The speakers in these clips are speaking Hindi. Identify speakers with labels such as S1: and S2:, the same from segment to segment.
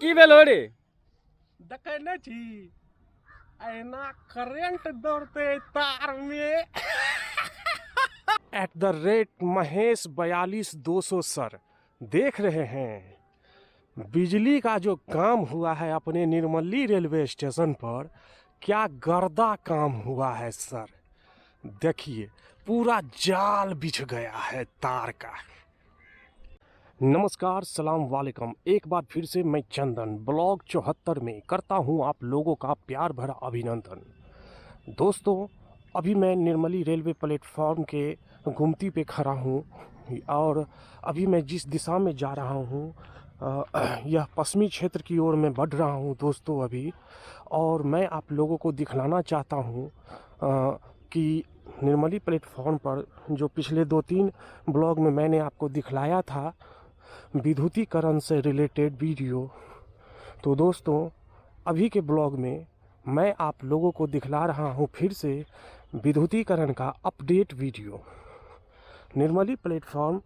S1: কি বেলো রে
S2: देखे नहीं छी ऐना करंट दौड़ते तार में at the rate Mahesh 42200 sir देख रहे हैं बिजली का जो काम हुआ है अपने निर्मली रेलवे स्टेशन पर, क्या गर्दा काम हुआ है सर। देखिए पूरा जाल बिछ गया है तार का। नमस्कार, सलाम वालेकुम। एक बार फिर से मैं चंदन ब्लॉग 74 में करता हूं आप लोगों का प्यार भरा अभिनंदन। दोस्तों, अभी मैं निर्मली रेलवे प्लेटफॉर्म के गुमती पे खड़ा हूं और अभी मैं जिस दिशा में जा रहा हूं यह पश्चिमी क्षेत्र की ओर मैं बढ़ रहा हूं दोस्तों अभी। और मैं आप लोगों को दिखलाना चाहता हूं कि निर्मली प्लेटफॉर्म पर जो पिछले 2-3 ब्लॉग में मैंने आपको दिखलाया था विद्युतीकरण से रिलेटेड वीडियो, तो दोस्तों अभी के ब्लॉग में मैं आप लोगों को दिखला रहा हूं फिर से विद्युतीकरण का अपडेट वीडियो। निर्मली प्लेटफॉर्म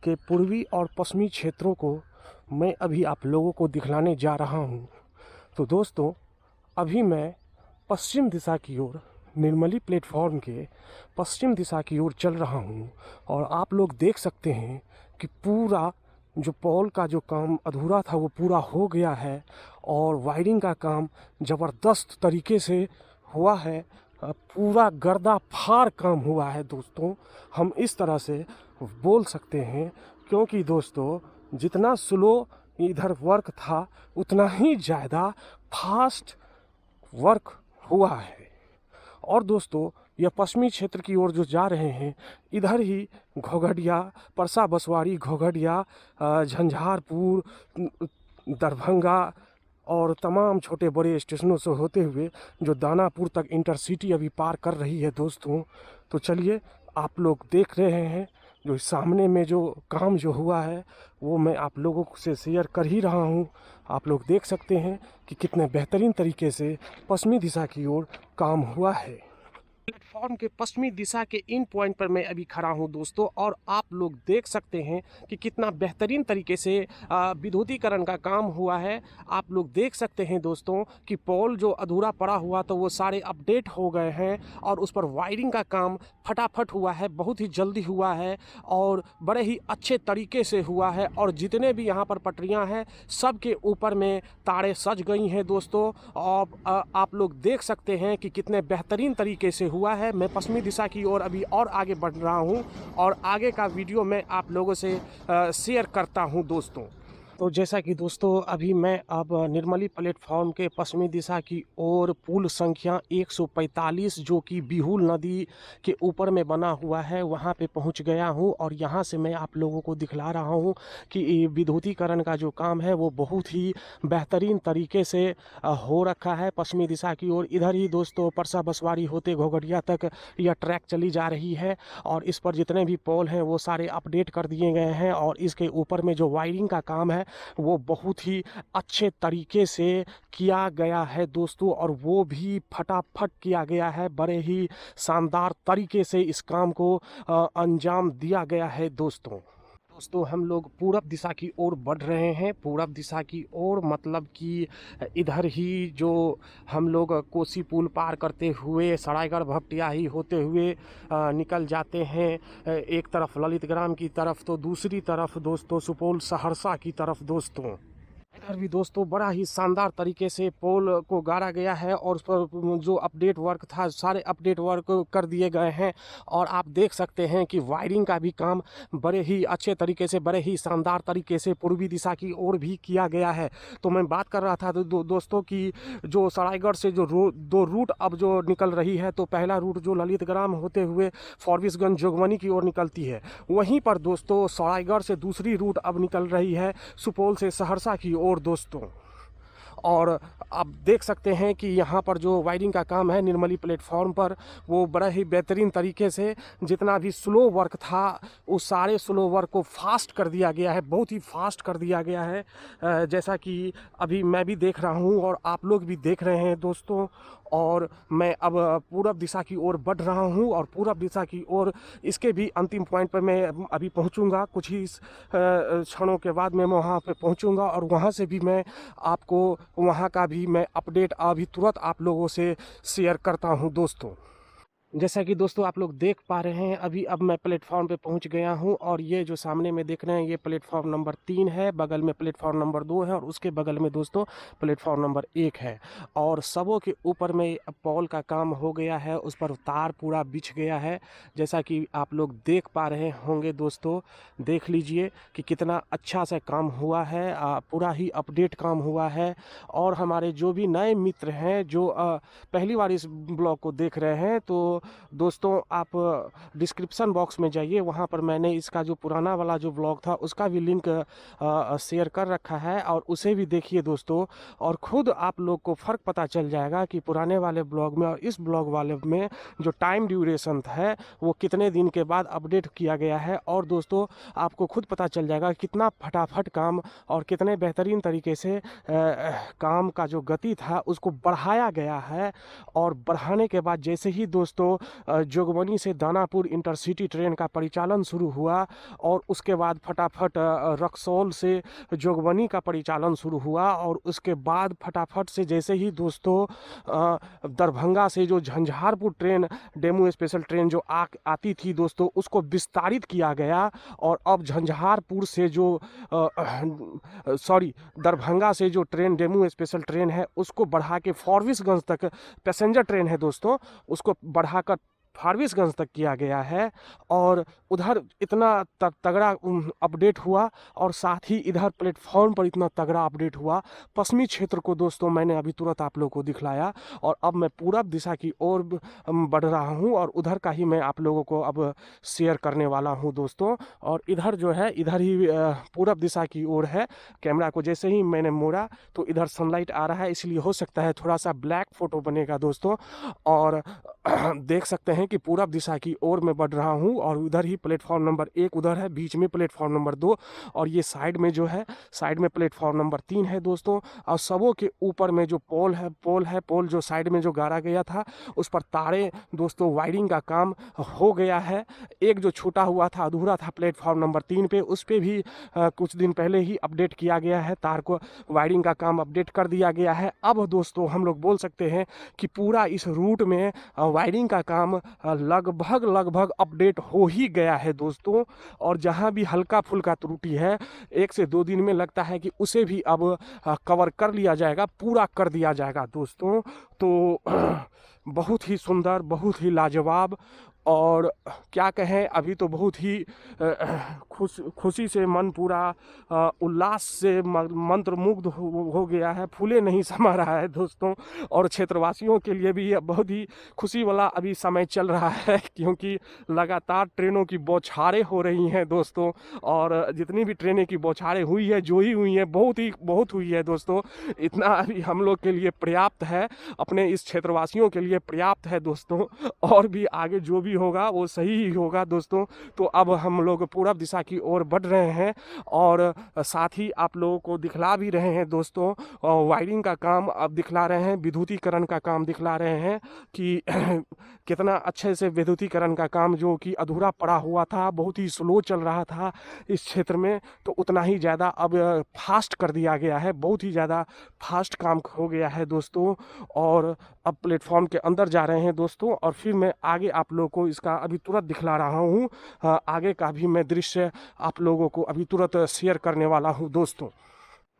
S2: के पूर्वी और पश्चिमी क्षेत्रों को मैं अभी आप लोगों को दिखलाने जा रहा हूं। तो दोस्तों अभी मैं पश्चिम दिशा की ओर, निर्मली प्लेटफॉर्म के पश्चिम दिशा की ओर चल रहा हूं और आप लोग देख सकते हैं कि पूरा जो पोल का जो काम अधूरा था वो पूरा हो गया है और वायरिंग का काम ज़बरदस्त तरीके से हुआ है। पूरा गर्दा फाड़ काम हुआ है दोस्तों, हम इस तरह से बोल सकते हैं, क्योंकि दोस्तों जितना स्लो इधर वर्क था उतना ही ज़्यादा फास्ट वर्क हुआ है। और दोस्तों यह पश्चिमी क्षेत्र की ओर जो जा रहे हैं, इधर ही घोघडिया, परसा बसवाड़ी, घोघडिया, झंझारपुर, दरभंगा और तमाम छोटे बड़े स्टेशनों से होते हुए जो दानापुर तक इंटरसिटी अभी पार कर रही है दोस्तों। तो चलिए आप लोग देख रहे हैं जो सामने में जो काम जो हुआ है वो मैं आप लोगों से शेयर कर ही रहा हूँ। आप लोग देख सकते हैं कि कितने बेहतरीन तरीके से पश्चिमी दिशा की ओर काम हुआ है। प्लेटफॉर्म के पश्चिमी दिशा के इन पॉइंट पर मैं अभी खड़ा हूं दोस्तों, और आप लोग देख सकते हैं कि कितना बेहतरीन तरीके से विद्युतीकरण का काम हुआ है। आप लोग देख सकते हैं दोस्तों कि पोल जो अधूरा पड़ा हुआ तो वो सारे अपडेट हो गए हैं और उस पर वायरिंग का काम फटाफट हुआ है, बहुत ही जल्दी हुआ है और बड़े ही अच्छे तरीके से हुआ है। और जितने भी यहाँ पर पटरियाँ हैं सब के ऊपर में तारें सज गई हैं दोस्तों। और आप लोग देख सकते हैं कि कितने बेहतरीन तरीके से हुआ है। मैं पश्चिमी दिशा की ओर अभी और आगे बढ़ रहा हूं और आगे का वीडियो मैं आप लोगों से शेयर करता हूं दोस्तों। तो जैसा कि दोस्तों अभी मैं अब निर्मली प्लेटफॉर्म के पश्चिमी दिशा की ओर पुल संख्या 145 जो कि बिहुल नदी के ऊपर में बना हुआ है वहां पे पहुंच गया हूं। और यहां से मैं आप लोगों को दिखला रहा हूं कि विद्युतीकरण का जो काम है वो बहुत ही बेहतरीन तरीके से हो रखा है पश्चिमी दिशा की ओर। इधर ही दोस्तों परसा बसवाड़ी होते घोघडिया तक यह ट्रैक चली जा रही है और इस पर जितने भी पोल हैं वो सारे अपडेट कर दिए गए हैं। और इसके ऊपर में जो वायरिंग का काम है वो बहुत ही अच्छे तरीके से किया गया है दोस्तों, और वो भी फटाफट किया गया है। बड़े ही शानदार तरीके से इस काम को अंजाम दिया गया है दोस्तों। हम लोग पूरब दिशा की ओर बढ़ रहे हैं। पूरब दिशा की ओर मतलब कि इधर ही जो हम लोग कोसी पुल पार करते हुए सरायगढ़ भपटियाही होते हुए निकल जाते हैं एक तरफ ललितग्राम की तरफ, तो दूसरी तरफ दोस्तों सुपौल सहरसा की तरफ दोस्तों। इधर भी दोस्तों बड़ा ही शानदार तरीके से पोल को गाड़ा गया है और उस पर जो अपडेट वर्क था सारे अपडेट वर्क कर दिए गए हैं। और आप देख सकते हैं कि वायरिंग का भी काम बड़े ही अच्छे तरीके से, बड़े ही शानदार तरीके से पूर्वी दिशा की ओर भी किया गया है। तो मैं बात कर रहा था दोस्तों कि जो सरायगढ़ से जो दो रूट अब जो निकल रही है, तो पहला रूट जो ललितग्राम होते हुए फॉरबिसगंज जोगबनी की ओर निकलती है, वहीं पर दोस्तों सरायगढ़ से दूसरी रूट अब निकल रही है सुपौल से सहरसा की ओर दोस्तों। और आप देख सकते हैं कि यहाँ पर जो वायरिंग का काम है निर्मली प्लेटफॉर्म पर, वो बड़ा ही बेहतरीन तरीके से, जितना भी स्लो वर्क था उस सारे स्लो वर्क को फास्ट कर दिया गया है, बहुत ही फास्ट कर दिया गया है। जैसा कि अभी मैं भी देख रहा हूँ और आप लोग भी देख रहे हैं दोस्तों। और मैं अब पूरब दिशा की ओर बढ़ रहा हूँ और पूरब दिशा की ओर इसके भी अंतिम पॉइंट पर मैं अभी पहुँचूँगा। कुछ ही क्षणों के बाद मैं वहाँ पे पहुँचूँगा और वहाँ से भी मैं आपको वहाँ का भी मैं अपडेट अभी तुरंत आप लोगों से शेयर करता हूँ दोस्तों। जैसा कि दोस्तों आप लोग देख पा रहे हैं, अभी अब मैं प्लेटफॉर्म पे पहुंच गया हूं और ये जो सामने में देख रहे हैं ये प्लेटफॉर्म नंबर 3 है, बगल में प्लेटफॉर्म नंबर 2 है और उसके बगल में दोस्तों प्लेटफॉर्म नंबर 1 है। और सबों के ऊपर में पोल का काम हो गया है, उस पर तार पूरा बिछ गया है, जैसा कि आप लोग देख पा रहे होंगे दोस्तों। देख लीजिए कि कितना अच्छा सा काम हुआ है, पूरा ही अपडेट काम हुआ है। और हमारे जो भी नए मित्र हैं जो पहली बार इस ब्लॉग को देख रहे हैं, तो दोस्तों आप डिस्क्रिप्शन बॉक्स में जाइए, वहाँ पर मैंने इसका जो पुराना वाला जो ब्लॉग था उसका भी लिंक शेयर कर रखा है और उसे भी देखिए दोस्तों। और ख़ुद आप लोग को फ़र्क पता चल जाएगा कि पुराने वाले ब्लॉग में और इस ब्लॉग वाले में जो टाइम ड्यूरेशन है वो कितने दिन के बाद अपडेट किया गया है। और दोस्तों आपको खुद पता चल जाएगा कितना फटाफट काम और कितने बेहतरीन तरीके से काम का जो गति था उसको बढ़ाया गया है। और बढ़ाने के बाद जैसे ही दोस्तों जोगबनी से दानापुर इंटरसिटी ट्रेन का परिचालन शुरू हुआ और उसके बाद फटाफट रक्सौल से जोगबनी का परिचालन शुरू हुआ और उसके बाद फटाफट से जैसे ही दोस्तों दरभंगा से जो Jhanjharpur train DEMU special train जो आती थी दोस्तों उसको विस्तारित किया गया। और अब झंझारपुर से जो दरभंगा से जो ट्रेन डेमू स्पेशल ट्रेन है उसको बढ़ा के फॉरबिसगंज तक पैसेंजर ट्रेन है दोस्तों, उसको बढ़ाकर फारबिसगंज तक किया गया है। और उधर इतना तगड़ा अपडेट हुआ और साथ ही इधर प्लेटफॉर्म पर इतना तगड़ा अपडेट हुआ। पश्चिमी क्षेत्र को दोस्तों मैंने अभी तुरंत आप लोगों को दिखलाया और अब मैं पूरब दिशा की ओर बढ़ रहा हूं और उधर का ही मैं आप लोगों को अब शेयर करने वाला हूं दोस्तों। और इधर जो है इधर ही पूरब दिशा की ओर है। कैमरा को जैसे ही मैंने मोड़ा तो इधर सनलाइट आ रहा है, इसलिए हो सकता है थोड़ा सा ब्लैक फोटो बनेगा दोस्तों। और देख सकते हैं कि पूरब दिशा की ओर मैं बढ़ रहा हूं और उधर ही प्लेटफॉर्म नंबर 1 उधर है, बीच में प्लेटफॉर्म नंबर 2 और ये साइड में जो है साइड में प्लेटफॉर्म नंबर 3 है दोस्तों। और सबों के ऊपर में जो पोल जो साइड में जो गाड़ा गया था उस पर तारे दोस्तों वायरिंग का काम हो गया है। एक जो छूटा हुआ था अधूरा था प्लेटफॉर्म नंबर 3 पे, उस पर भी कुछ दिन पहले ही अपडेट किया गया है, तार को वायरिंग का काम अपडेट कर दिया गया है। अब दोस्तों हम लोग बोल सकते हैं कि पूरा इस रूट में वायरिंग का काम लगभग अपडेट हो ही गया है दोस्तों। और जहां भी हल्का फुल्का त्रुटि है 1 से 2 दिन में लगता है कि उसे भी अब कवर कर लिया जाएगा, पूरा कर दिया जाएगा दोस्तों। तो बहुत ही सुंदर, बहुत ही लाजवाब और क्या कहें, अभी तो बहुत ही खुशी से मन पूरा उल्लास से मंत्रमुग्ध हो गया है, फूले नहीं समा रहा है दोस्तों। और क्षेत्रवासियों के लिए भी यह बहुत ही खुशी वाला अभी समय चल रहा है क्योंकि लगातार ट्रेनों की बौछारें हो रही हैं दोस्तों। और जितनी भी ट्रेनें की बौछारें हुई है जो ही हुई है बहुत हुई है दोस्तों। इतना अभी हम लोग के लिए पर्याप्त है, अपने इस क्षेत्रवासियों के लिए पर्याप्त है दोस्तों। और भी आगे जो भी होगा वो सही ही होगा दोस्तों। तो अब हम लोग पूरब दिशा की ओर बढ़ रहे हैं और साथ ही आप लोगों को दिखला भी रहे हैं दोस्तों, वायरिंग का काम अब दिखला रहे हैं, विद्युतीकरण का काम दिखला रहे हैं कि कितना अच्छे से विद्युतीकरण का काम जो कि अधूरा पड़ा हुआ था, बहुत ही स्लो चल रहा था इस क्षेत्र में, तो उतना ही ज़्यादा अब फास्ट कर दिया गया है, बहुत ही ज़्यादा फास्ट काम हो गया है दोस्तों। और अब प्लेटफॉर्म के अंदर जा रहे हैं दोस्तों और फिर मैं आगे आप लोगों को इसका अभी तुरंत दिखला रहा हूँ। आगे का भी मैं दृश्य आप लोगों को अभी तुरंत शेयर करने वाला हूँ दोस्तों।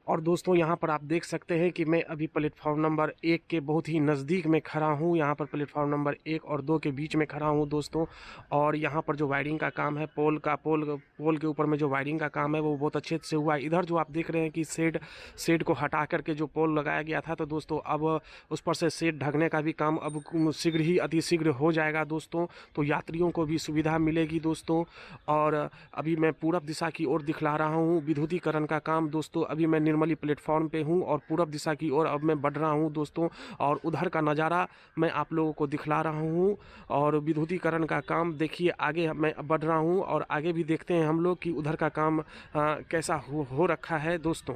S2: और दोस्तों यहाँ पर आप देख सकते हैं कि मैं अभी प्लेटफॉर्म नंबर 1 के बहुत ही नज़दीक में खड़ा हूँ। यहाँ पर प्लेटफॉर्म नंबर 1 और 2 के बीच में खड़ा हूँ दोस्तों। और यहाँ पर जो वायरिंग का काम है, पोल के ऊपर में जो वायरिंग का काम है वो बहुत अच्छे से हुआ है। इधर जो आप देख रहे हैं कि शेड को हटा करके जो पोल लगाया गया था, तो दोस्तों अब उस पर से शेड ढकने का भी काम अब शीघ्र ही अतिशीघ्र हो जाएगा दोस्तों। तो यात्रियों को भी सुविधा मिलेगी दोस्तों। और अभी मैं पूरब दिशा की ओर दिखला रहा हूँ। विद्युतीकरण का काम दोस्तों अभी मैं निर्मली प्लेटफॉर्म पे हूँ और पूरब दिशा की ओर अब मैं बढ़ रहा हूँ दोस्तों। और उधर का नज़ारा मैं आप लोगों को दिखला रहा हूँ। और विद्युतीकरण का काम देखिए, आगे मैं बढ़ रहा हूँ और आगे भी देखते हैं हम लोग कि उधर का काम कैसा हो रखा है दोस्तों।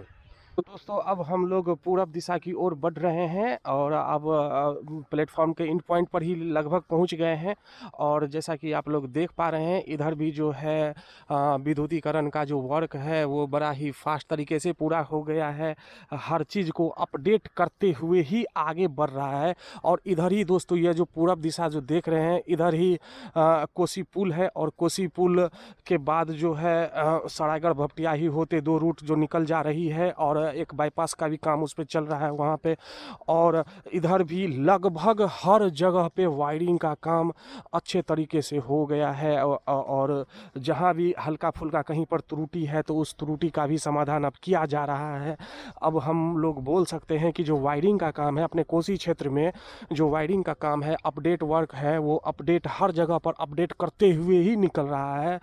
S2: तो दोस्तों अब हम लोग पूरब दिशा की ओर बढ़ रहे हैं और अब प्लेटफॉर्म के इन पॉइंट पर ही लगभग पहुंच गए हैं। और जैसा कि आप लोग देख पा रहे हैं, इधर भी जो है विद्युतीकरण का जो वर्क है वो बड़ा ही फास्ट तरीके से पूरा हो गया है। हर चीज़ को अपडेट करते हुए ही आगे बढ़ रहा है। और इधर ही दोस्तों ये जो पूरब दिशा जो देख रहे हैं, इधर ही कोसी पुल है और कोसी पुल के बाद जो है सरायगढ़ भपटियाही होते दो रूट जो निकल जा रही है और एक बाईपास का भी काम उस पर चल रहा है वहाँ पे। और इधर भी लगभग हर जगह पे वायरिंग का काम अच्छे तरीके से हो गया है। और जहाँ भी हल्का फुल्का कहीं पर त्रुटि है तो उस त्रुटि का भी समाधान अब किया जा रहा है। अब हम लोग बोल सकते हैं कि जो वायरिंग का काम है अपने कोसी क्षेत्र में, जो वायरिंग का काम है, अपडेट वर्क है, वो अपडेट हर जगह पर अपडेट करते हुए ही निकल रहा है।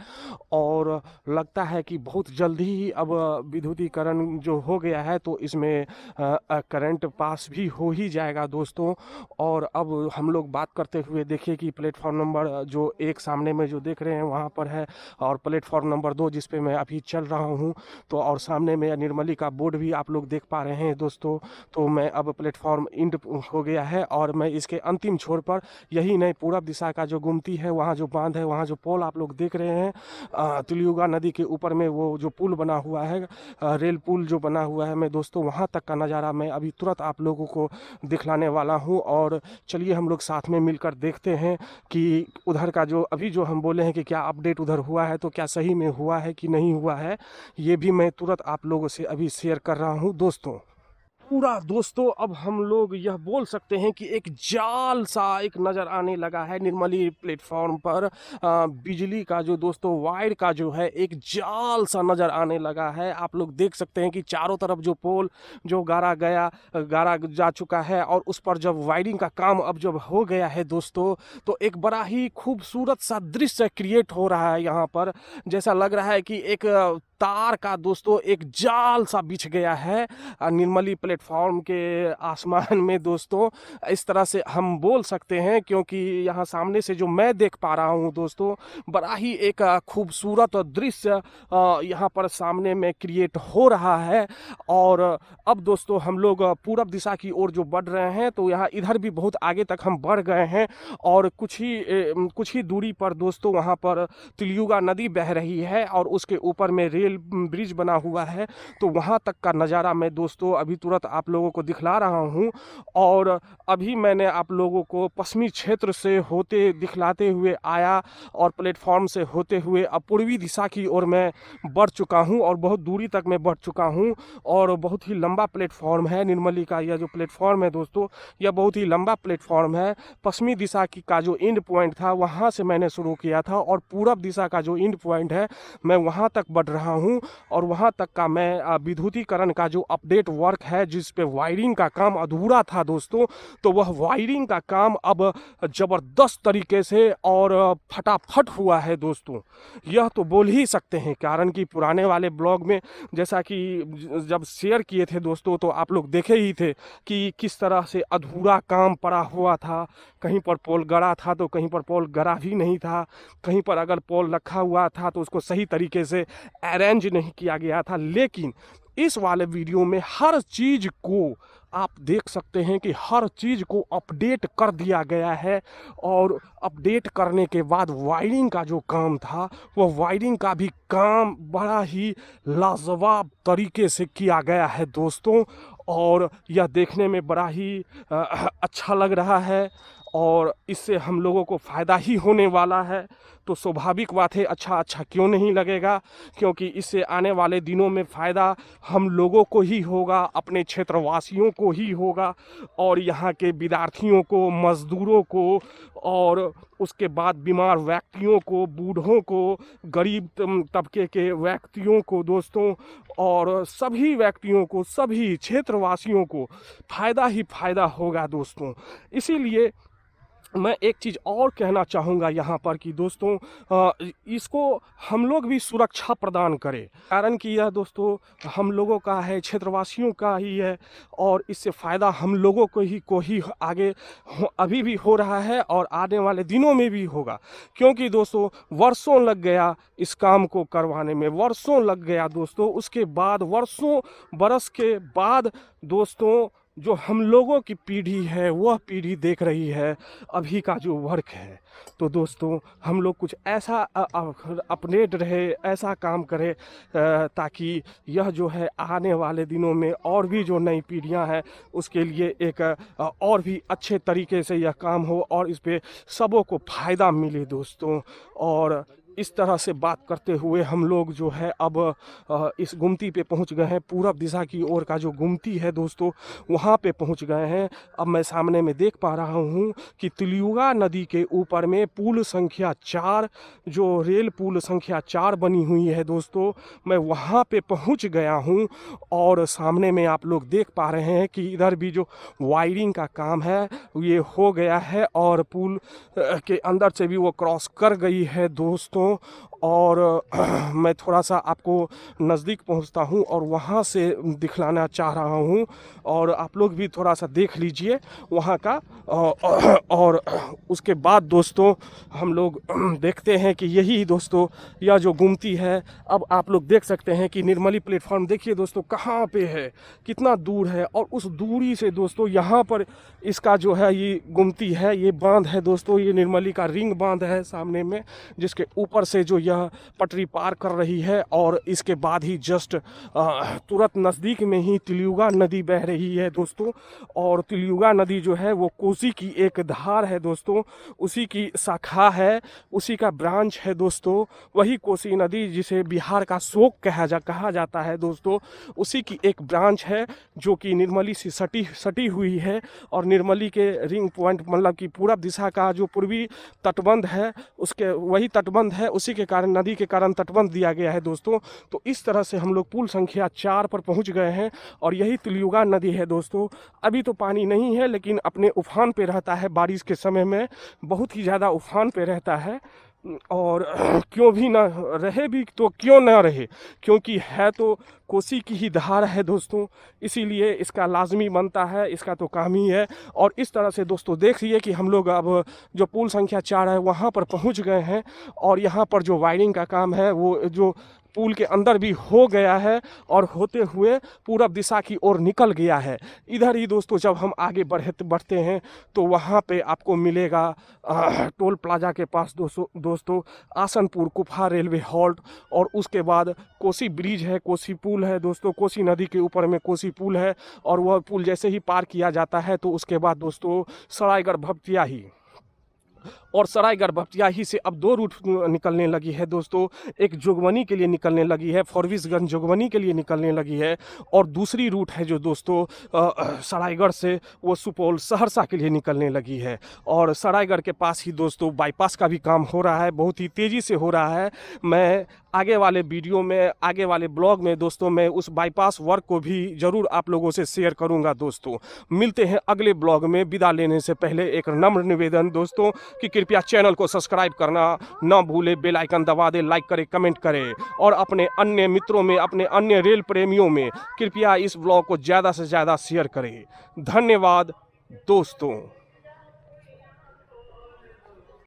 S2: और लगता है कि बहुत जल्दी ही अब विद्युतीकरण जो हो गया है तो इसमें करंट पास भी हो ही जाएगा दोस्तों। और अब हम लोग बात करते हुए देखिए कि प्लेटफॉर्म नंबर जो एक सामने में जो देख रहे हैं वहाँ पर है, और प्लेटफॉर्म नंबर 2 जिस पे मैं अभी चल रहा हूँ, तो और सामने में निर्मली का बोर्ड भी आप लोग देख पा रहे हैं दोस्तों। तो मैं अब प्लेटफॉर्म इंड हो गया है और मैं इसके अंतिम छोर पर, यही नहीं पूरब दिशा का जो गुमती है, वहाँ जो बांध है, वहाँ जो पोल आप लोग देख रहे हैं तिलियुगा नदी के ऊपर में वो जो पुल बना हुआ है, रेल पुल जो बना हुआ है, मैं दोस्तों वहाँ तक का नज़ारा मैं अभी तुरंत आप लोगों को दिखलाने वाला हूँ। और चलिए हम लोग साथ में मिलकर देखते हैं कि उधर का जो अभी जो हम बोले हैं कि क्या अपडेट उधर हुआ है तो क्या सही में हुआ है कि नहीं हुआ है, ये भी मैं तुरंत आप लोगों से अभी शेयर कर रहा हूँ दोस्तों। पूरा दोस्तों अब हम लोग यह बोल सकते हैं कि एक जाल सा एक नज़र आने लगा है निर्मली प्लेटफॉर्म पर। बिजली का जो दोस्तों वायर का जो है एक जाल सा नज़र आने लगा है। आप लोग देख सकते हैं कि चारों तरफ जो पोल जो गाड़ा जा चुका है और उस पर जब वायरिंग का काम अब जब हो गया है दोस्तों, तो एक बड़ा ही खूबसूरत सा दृश्य क्रिएट हो रहा है यहाँ पर। जैसा लग रहा है कि एक तार का दोस्तों एक जाल सा बिछ गया है निर्मली प्लेटफॉर्म के आसमान में दोस्तों। इस तरह से हम बोल सकते हैं क्योंकि यहाँ सामने से जो मैं देख पा रहा हूँ दोस्तों, बड़ा ही एक खूबसूरत दृश्य यहाँ पर सामने में क्रिएट हो रहा है। और अब दोस्तों हम लोग पूरब दिशा की ओर जो बढ़ रहे हैं, तो यहाँ इधर भी बहुत आगे तक हम बढ़ गए हैं और कुछ ही दूरी पर दोस्तों वहाँ पर तिलियुगा नदी बह रही है और उसके ऊपर में रेल ब्रिज बना हुआ है। तो वहाँ तक का नज़ारा मैं दोस्तों अभी तुरंत आप लोगों को दिखला रहा हूँ। और अभी मैंने आप लोगों को पश्चिमी क्षेत्र से होते दिखलाते हुए आया और प्लेटफॉर्म से होते हुए अब पूर्वी दिशा की ओर मैं बढ़ चुका हूँ और बहुत दूरी तक मैं बढ़ चुका हूँ। और बहुत ही लंबा प्लेटफॉर्म है निर्मली का यह जो प्लेटफॉर्म है दोस्तों, यह बहुत ही लंबा प्लेटफॉर्म है। पश्चिमी दिशा की का जो एंड पॉइंट था वहाँ से मैंने शुरू किया था और पूरब दिशा का जो एंड पॉइंट है मैं वहाँ तक बढ़ रहा हूँ। और वहाँ तक का मैं विद्युतीकरण का जो अपडेट वर्क है जिस पे वायरिंग का काम अधूरा था दोस्तों, तो वह वायरिंग का काम अब ज़बरदस्त तरीके से और फटाफट हुआ है दोस्तों। यह तो बोल ही सकते हैं, कारण कि पुराने वाले ब्लॉग में जैसा कि जब शेयर किए थे दोस्तों, तो आप लोग देखे ही थे कि किस तरह से अधूरा काम पड़ा हुआ था। कहीं पर पोल गड़ा था तो कहीं पर पोल गड़ा भी नहीं था, कहीं पर अगर पोल रखा हुआ था तो उसको सही तरीके से अरेंज नहीं किया गया था। लेकिन इस वाले वीडियो में हर चीज़ को आप देख सकते हैं कि हर चीज़ को अपडेट कर दिया गया है। और अपडेट करने के बाद वायरिंग का जो काम था वो वायरिंग का भी काम बड़ा ही लाजवाब तरीके से किया गया है दोस्तों। और यह देखने में बड़ा ही अच्छा लग रहा है और इससे हम लोगों को फ़ायदा ही होने वाला है। तो स्वाभाविक बात है, अच्छा क्यों नहीं लगेगा, क्योंकि इससे आने वाले दिनों में फ़ायदा हम लोगों को ही होगा, अपने क्षेत्रवासियों को ही होगा और यहाँ के विद्यार्थियों को, मज़दूरों को, और उसके बाद बीमार व्यक्तियों को, बूढ़ों को, गरीब तबके के व्यक्तियों को दोस्तों, और सभी व्यक्तियों को, सभी क्षेत्रवासियों को फ़ायदा ही फ़ायदा होगा दोस्तों। इसीलिए मैं एक चीज़ और कहना चाहूँगा यहाँ पर कि दोस्तों इसको हम लोग भी सुरक्षा प्रदान करें, कारण कि यह दोस्तों हम लोगों का है, क्षेत्रवासियों का ही है और इससे फ़ायदा हम लोगों को ही आगे अभी भी हो रहा है और आने वाले दिनों में भी होगा। क्योंकि दोस्तों वर्षों लग गया इस काम को करवाने में, वर्षों लग गया दोस्तों। उसके बाद वर्षों बरस के बाद दोस्तों जो हम लोगों की पीढ़ी है वह पीढ़ी देख रही है अभी का जो वर्क है। तो दोस्तों हम लोग कुछ ऐसा अपडेट रहे, ऐसा काम करें ताकि यह जो है आने वाले दिनों में और भी जो नई पीढ़ियां हैं उसके लिए एक और भी अच्छे तरीके से यह काम हो और इस पे सबों को फ़ायदा मिले दोस्तों। और इस तरह से बात करते हुए हम लोग जो है अब इस गुमती पे पहुंच गए हैं। पूरब दिशा की ओर का जो गुमती है दोस्तों वहाँ पे पहुंच गए हैं। अब मैं सामने में देख पा रहा हूँ कि तिलियुगा नदी के ऊपर में पुल संख्या 4 जो रेल पुल संख्या 4 बनी हुई है दोस्तों, मैं वहाँ पे पहुँच गया हूँ। और सामने में आप लोग देख पा रहे हैं कि इधर भी जो वायरिंग का काम है ये हो गया है और पुल के अंदर से भी वो क्रॉस कर गई है दोस्तों। और मैं थोड़ा सा आपको नज़दीक पहुंचता हूं और वहां से दिखलाना चाह रहा हूं और आप लोग भी थोड़ा सा देख लीजिए वहां का। और उसके बाद दोस्तों हम लोग देखते हैं कि यही दोस्तों यह जो गुमती है। अब आप लोग देख सकते हैं कि निर्मली प्लेटफॉर्म देखिए दोस्तों कहाँ पे है, कितना दूर है। और उस दूरी से दोस्तों यहाँ पर इसका जो है ये गुमती है, ये बांध है दोस्तों, ये निर्मली का रिंग बांध है सामने में, जिसके ऊपर से जो यह पटरी पार कर रही है। और इसके बाद ही जस्ट तुरंत नज़दीक में ही तिलियुगा नदी बह रही है दोस्तों। और तिलियुगा नदी जो है वो कोसी की एक धार है दोस्तों, उसी की शाखा है, उसी का ब्रांच है दोस्तों। वही कोसी नदी जिसे बिहार का शोक कहा जाता है दोस्तों, उसी की एक ब्रांच है जो कि निर्मली से सटी हुई है। और निर्मली के रिंग पॉइंट मतलब कि पूरब दिशा का जो पूर्वी तटबंध है उसके वही तटबंध है, उसी के कारण नदी के कारण तटबंध दिया गया है दोस्तों। तो इस तरह से हम लोग पुल संख्या 4 पर पहुंच गए हैं और यही तिलियुगा नदी है दोस्तों। अभी तो पानी नहीं है लेकिन अपने उफान पे रहता है, बारिश के समय में बहुत ही ज़्यादा उफान पे रहता है। और क्यों भी ना रहे भी तो क्यों ना रहे, क्योंकि है तो कोसी की ही धार है दोस्तों, इसीलिए इसका लाजमी बनता है, इसका तो काम ही है। और इस तरह से दोस्तों देखिए कि हम लोग अब जो पुल संख्या 4 है वहाँ पर पहुँच गए हैं और यहाँ पर जो वायरिंग का काम है वो जो पुल के अंदर भी हो गया है और होते हुए पूरब दिशा की ओर निकल गया है। इधर ही दोस्तों जब हम आगे बढ़ते हैं तो वहाँ पे आपको मिलेगा टोल प्लाजा के पास दोस्तों आसनपुर कुफा रेलवे हॉल्ट। और उसके बाद कोसी ब्रिज है, कोसी पुल है दोस्तों, कोसी नदी के ऊपर में कोसी पुल है। और वह पुल जैसे ही पार किया जाता है तो उसके बाद दोस्तों सरायगढ़ भपटियाही, और सरायगढ़ भपटियाही से अब 2 रूट निकलने लगी है दोस्तों। एक जोगबनी के लिए निकलने लगी है, फॉरबिसगंज जोगबनी के लिए निकलने लगी है। और दूसरी रूट है जो दोस्तों सरायगढ़ से वो सुपौल सहरसा के लिए निकलने लगी है। और सरायगढ़ के पास ही दोस्तों बाईपास का भी काम हो रहा है, बहुत ही तेज़ी से हो रहा है। मैं आगे वाले वीडियो में, आगे वाले ब्लॉग में दोस्तों मैं उस बाईपास वर्क को भी ज़रूर आप लोगों से शेयर करूंगा दोस्तों। मिलते हैं अगले ब्लॉग में। विदा लेने से पहले एक नम्र निवेदन दोस्तों कि कृपया चैनल को सब्सक्राइब करना ना भूले, बेल आइकन दबा दे, लाइक करें, कमेंट करें और अपने अन्य मित्रों में, अपने अन्य रेल प्रेमियों में कृपया इस ब्लॉग को ज़्यादा से ज़्यादा शेयर करें। धन्यवाद दोस्तों।